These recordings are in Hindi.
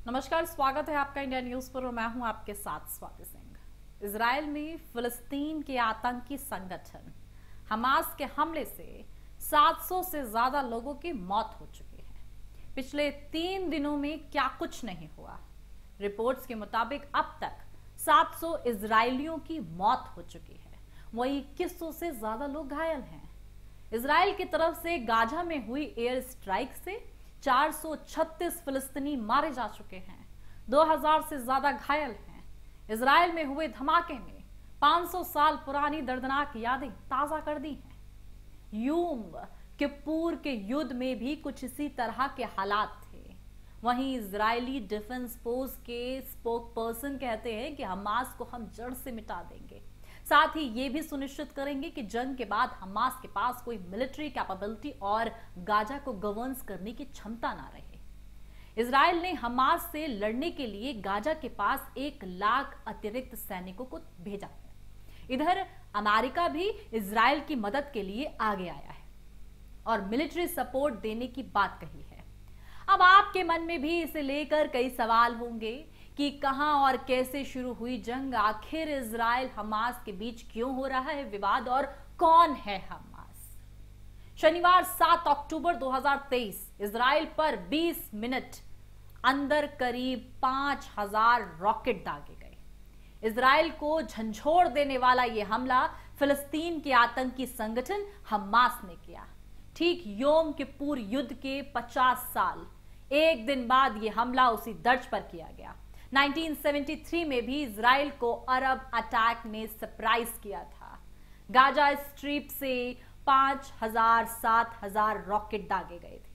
नमस्कार, स्वागत है आपका इंडिया न्यूज पर और मैं हूं आपके साथ स्वाति सिंह। इजराइल में फिलिस्तीन के आतंकी संगठन हमास के हमले से 700 से ज्यादा लोगों की मौत हो चुकी है। पिछले 3 दिनों में क्या कुछ नहीं हुआ। रिपोर्ट्स के मुताबिक अब तक 700 इजरायलियों की मौत हो चुकी है, वहीं 2100 से ज्यादा लोग घायल हैं। इजराइल की तरफ से गाजा में हुई एयर स्ट्राइक से 436 फिलिस्तीनी मारे जा चुके हैं, 2000 से ज्यादा घायल हैं। इजराइल में हुए धमाके में 500 साल पुरानी दर्दनाक यादें ताजा कर दी हैं। यूम किप्पूर के युद्ध में भी कुछ इसी तरह के हालात थे। वहीं इजरायली डिफेंस फोर्स के स्पोक पर्सन कहते हैं कि हमास को हम जड़ से मिटा देंगे, साथ ही ये भी सुनिश्चित करेंगे कि जंग के बाद हमास के पास कोई मिलिट्री कैपेबिलिटी और गाजा को गवर्नेंस करने की क्षमता ना रहे। इजराइल ने हमास से लड़ने के लिए गाजा के पास 1 लाख अतिरिक्त सैनिकों को भेजा है। इधर अमेरिका भी इजराइल की मदद के लिए आगे आया है और मिलिट्री सपोर्ट देने की बात कही है। अब आपके मन में भी इसे लेकर कई सवाल होंगे कि कहां और कैसे शुरू हुई जंग, आखिर इजराइल हमास के बीच क्यों हो रहा है विवाद और कौन है हमास। शनिवार 7 अक्टूबर 2023 इजराइल पर 20 मिनट अंदर करीब 5000 रॉकेट दागे गए। इजराइल को झंझोड़ देने वाला यह हमला फिलिस्तीन के आतंकी संगठन हमास ने किया। ठीक योम किप्पूर युद्ध के 50 साल 1 दिन बाद यह हमला उसी दर्ज पर किया गया। 1973 में भी इजराइल को अरब अटैक ने सरप्राइज किया था। गाजा स्ट्रिप से 5000-7000 रॉकेट दागे गए थे।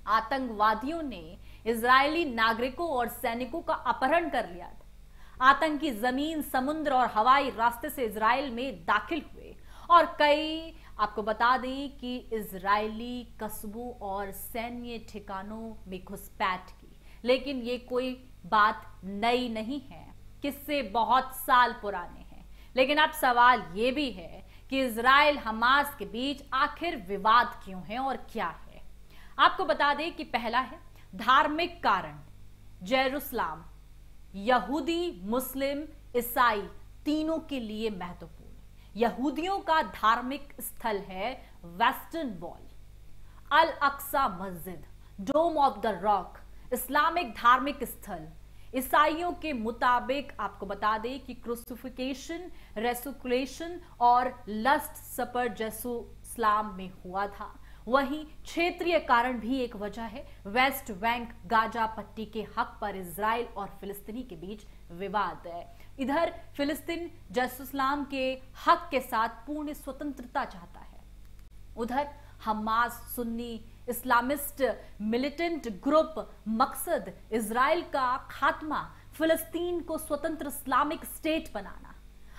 आतंकवादियों ने इजरायली नागरिकों और सैनिकों का अपहरण कर लिया था। आतंकी जमीन, समुद्र और हवाई रास्ते से इजराइल में दाखिल हुए और कई आपको बता दें कि इजरायली कस्बों और सैन्य ठिकानों में घुसपैठ की। लेकिन ये कोई बात नई नहीं है, किस्से बहुत साल पुराने हैं। लेकिन अब सवाल ये भी है कि इजराइल हमास के बीच आखिर विवाद क्यों है और क्या है। आपको बता दें कि पहला है धार्मिक कारण। जेरूसलम यहूदी, मुस्लिम, ईसाई तीनों के लिए महत्वपूर्ण यहूदियों का धार्मिक स्थल है वेस्टर्न वॉल, अल अक्सा मस्जिद, डोम ऑफ द रॉक इस्लामिक धार्मिक स्थल। ईसाइयों के मुताबिक आपको बता दें कि क्रूसिफिकेशन, रेसुकुलेशन और लस्ट सपर जेरूसलम में हुआ था। वहीं क्षेत्रीय कारण भी एक वजह है। वेस्ट बैंक गाजा पट्टी के हक पर इजराइल और फिलिस्तीनी के बीच विवाद है। इधर फिलिस्तीन जेरूसलम के हक के साथ पूर्ण स्वतंत्रता चाहता है, उधर Hamas Sunni Islamist militant group मकसद इजराइल का खात्मा, फिलिस्तीन को स्वतंत्र इस्लामिक स्टेट बनाना।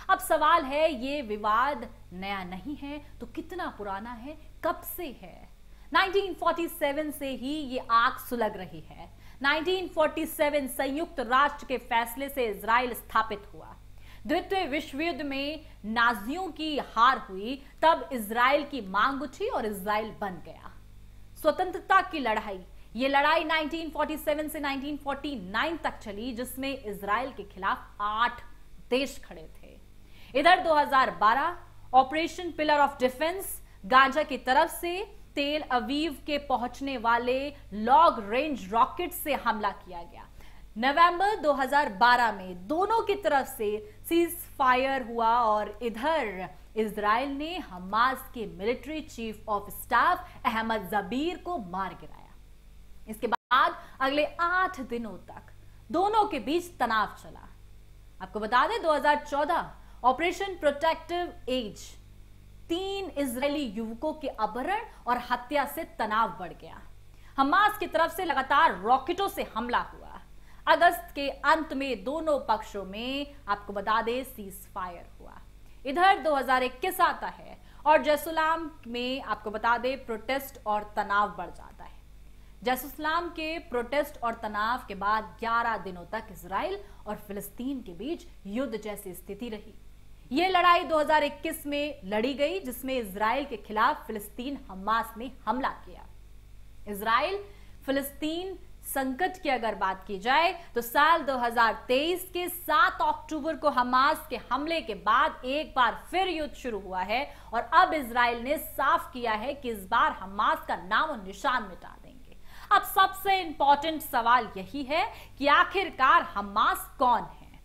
अब सवाल है, ये विवाद नया नहीं है तो कितना पुराना है, कब से है। 1947 से ही ये आग सुलग रही है। 1947 संयुक्त राष्ट्र के फैसले से इजराइल स्थापित हुआ। द्वितीय विश्व युद्ध में नाजियों की हार हुई, तब इजराइल की मांग उठी और इजराइल बन गया। स्वतंत्रता की लड़ाई, ये लड़ाई 1947 से 1949 तक चली, जिसमें इजराइल के खिलाफ 8 देश खड़े थे। इधर 2012 operation pillar of defence, Gaza की तरफ से तेल अवीव के पहुंचने वाले लॉन्ग रेंज रॉकेट से हमला किया गया। नवंबर 2012 में दोनों की तरफ से सीज फायर हुआ और इधर इजराइल ने हमास के military chief of staff Ahmad Jabir को मार गिराया। इसके बाद अगले 8 दिनों तक दोनों के बीच तनाव चला। आपको बता दें 2014 ऑपरेशन प्रोटेक्टिव एज, 3 इजरायली युवकों के अपहरण और हत्या से तनाव बढ़ गया। हमास की तरफ से लगातार रॉकेटों से हमला हुआ। अगस्त के अंत में दोनों पक्षों में आपको बता दें सीज फायर हुआ। इधर 2021 आता है और जेरूसलम में आपको बता दें प्रोटेस्ट और तनाव बढ़ जाता है। जेरूसलम के प्रोटेस्ट और तनाव के बाद 11 दिनों तक इजराइल और फिलिस्तीन के बीच युद्ध जैसी स्थिति रही। यह लड़ाई 2021 में लड़ी गई, जिसमें इजराइल के खिलाफ फिलिस्तीन हमास ने हमला किया। इजराइल फिलिस्तीन संकट की अगर बात की जाए तो साल 2023 के 7 अक्टूबर को हमास के हमले के बाद एक बार फिर युद्ध शुरू हुआ है और अब इजराइल ने साफ किया है कि इस बार हमास का नाम और निशान मिटा देंगे। अब सबसे इंपॉर्टेंट सवाल यही है कि आखिरकार हमास कौन है।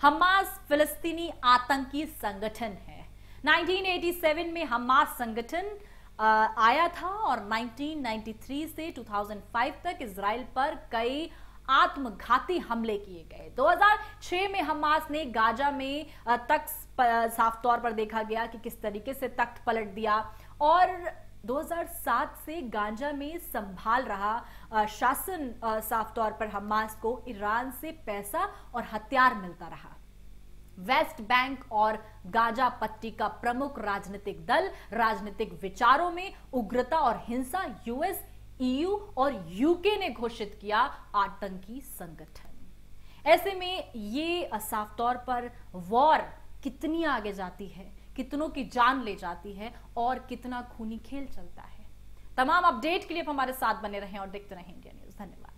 हमास फिलिस्तीनी आतंकी संगठन है। 1987 में हमास संगठन आया था और 1993 से 2005 तक इजराइल पर कई आत्मघाती हमले किए गए। 2006 में हमास ने गाजा में साफ तौर पर देखा गया कि किस तरीके से तख्त पलट दिया और 2007 से गाजा में संभाल रहा शासन साफ तौर पर हमास को ईरान से पैसा और हथियार मिलता रहा। वेस्ट बैंक और गाजा पट्टी का प्रमुख राजनीतिक दल राजनीतिक विचारों में उग्रता और हिंसा यूएस, ईयू और यूके ने घोषित किया आतंकी संगठन। ऐसे में ये साफ तौर पर वॉर कितनी आगे जाती है, कितनों की जान ले जाती है और कितना खूनी खेल चलता है। तमाम अपडेट के लिए आप हमारे साथ बने रहें और देखते रहें इंडिया न्यूज़। धन्यवाद।